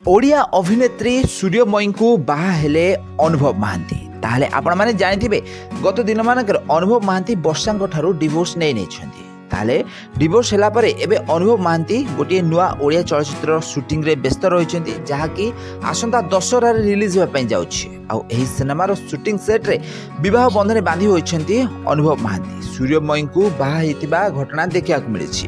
ओडिया अभिनेत्री सूर्यमयी को बाहा हेले अनुभव महांती ताहले आपण माने जानिथिबे गत दिन मानकर अनुभव महांती वर्षांक ठारू डिवोर्स नै छथि ताहले डिवोर्स हैला परे एबे अनुभव महांती गोटे नुआ ओडिया चलचित्र शूटिंग रे व्यस्त रहिछन्ती जहाकी आसंता दशहरा रे रिलीज होय पई जाउछि आ एही सिनेमा रो शूटिंग सेट रे विवाह बंधन बांधी होइछन्ती अनुभव महांती सूर्यमयी को बाहा हेतिबा घटना देखिया को मिलिछि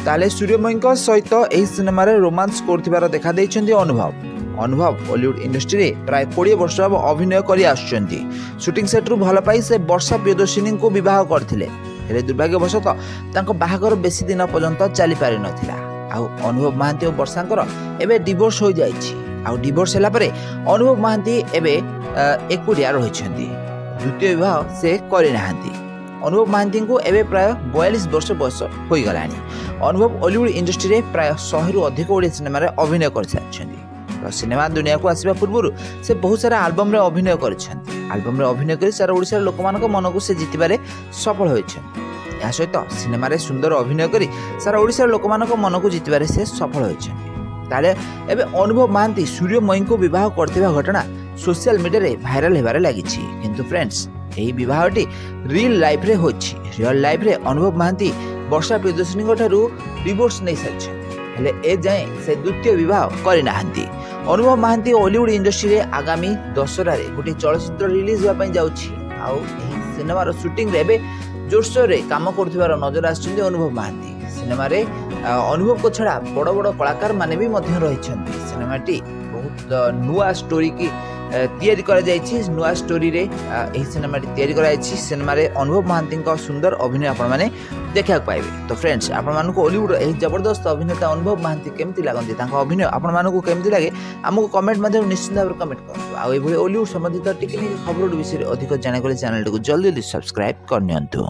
ताले सूर्यमयी सहित एही सिनेमा रे रोमांस करथिबार देखा दैछन्ती अनुभव बॉलीवुड इंडस्ट्री रे प्राय 20 वर्ष अब अभिनय करि आछन्ती शूटिंग सेट रु भल पाई से वर्षा प्रियदर्शिनी को विवाह करथिले हेले दुर्भाग्यवशतः तांको बाहागर बेसी दिन पर्यंत चली पारि नथिला आ अनुभव महांती और वर्षांकर एबे डिवोर्स हो जाइछि आ डिवोर्स हैला परे अनुभव महांती एबे एकुडिया रहिछन्ती द्वितीय विवाह से करि नाहंती अनुभव महांती को एबे प्राय 42 वर्ष बयस होई गलानी अनुभव बॉलीवुड इंडस्ट्री रे प्राय 100 रु अधिक ओडिया सिनेमा रे अभिनय कर सारिछन्ती तो सिनेमा दुनिया को आसीबा पूर्व से बहुत सारा एल्बम रे अभिनय करछन्ती एल्बम रे अभिनय कर सारा ओडिसा लोक मानक मन को से जितिबारे सफल होइछन्ती या सहित सिनेमा रे सुंदर अभिनय करी सारा ओडिसा लोक मानक मन को जितिबारे से सफल होइछन्ती ताले एबे अनुभव महांती सूर्यमयी को विवाह करथिबा घटना सोशल मीडिया रे वायरल हेबारे लागिछि किंतु फ्रेंड्स एही विवाहटी रियल लाइफ रे होछि रियल लाइफ रे अनुभव महांती वर्षा प्रियदर्शिनी ठारू डिवोर्स नै सारिछन्ती हेले ए जाए से द्वितीय विवाह करि नाहंती अनुभव महांती बॉलीवुड इंडस्ट्री रे आगामी दशहरा रे गोटे चलचित्र रिलीज होआ पई जाउछि आ एही सिनेमा रो शूटिंग रे एबे जोरसोर रे काम करथिबार नजर आछन्ती अनुभव महांती सिनेमा रे अनुभव को छड़ा बड़ बड़ कलाकार माने भी मध्य रहिछन्ती सिनेमाटी बहुत नुआ स्टोरी की तैयारी करा जायछि नुआ स्टोरी रे एही सिनेमाटी तैयारी करा जायछि सिनेमा रे अनुभव महांती का सुंदर अभिनय आपण माने देखा पाइबे तो फ्रेंड्स आपण मानको बॉलीवुड एही जबरदस्त अभिनेता अनुभव महांती केमति लागंती तांका अभिनय आपण मानको केमति लागे हमको कमेंट माध्यम निश्चित भाव कमेंट करतो आ एभली बॉलीवुड संबंधित टेक्निकल खबर विषय अधिक जाने को चैनल को जल्दी सब्सक्राइब करनियंतु।